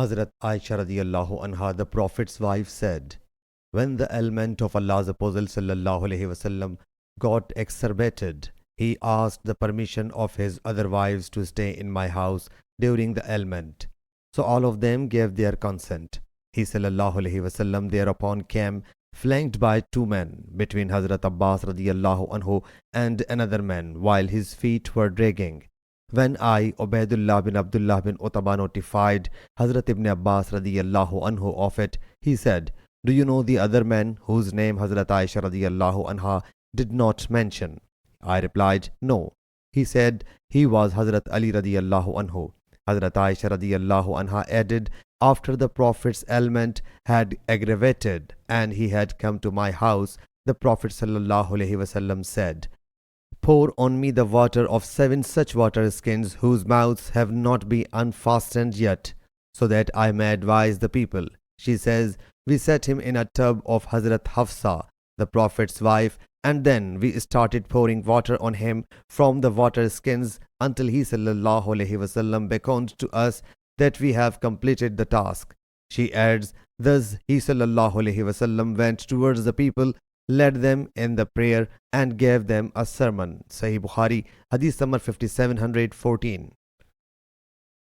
Hazrat Aisha radiallahu anha, the Prophet's wife, said, when the element of Allah's Apostle sallallahu alaihi wasallam got exacerbated, he asked the permission of his other wives to stay in my house during the ailment. So all of them gave their consent. He sallallahu alaihi wasallam thereupon came flanked by two men between Hazrat Abbas radiallahu anhu and another man, while his feet were dragging. When I, Ubaidullah bin Abdullah bin Utbah, notified Hazrat ibn Abbas radiallahu anhu of it, he said, do you know the other man whose name Hazrat Aisha radiallahu anha did not mention? I replied, no. He said, he was Hazrat Ali radiallahu anhu. Hazrat Aisha radiallahu anha added, after the Prophet's ailment had aggravated and he had come to my house, the Prophet sallallahu alaihi wasallam said, pour on me the water of 7 such water skins whose mouths have not been unfastened yet, so that I may advise the people. She says, we set him in a tub of Hazrat Hafsa, the Prophet's wife, and then we started pouring water on him from the water skins until he sallallahu alaihi wasallam beckoned to us that we have completed the task. She adds, thus he sallallahu alaihi wasallam went towards the people, led them in the prayer and gave them a sermon. Sahih Bukhari, Hadith number 5714.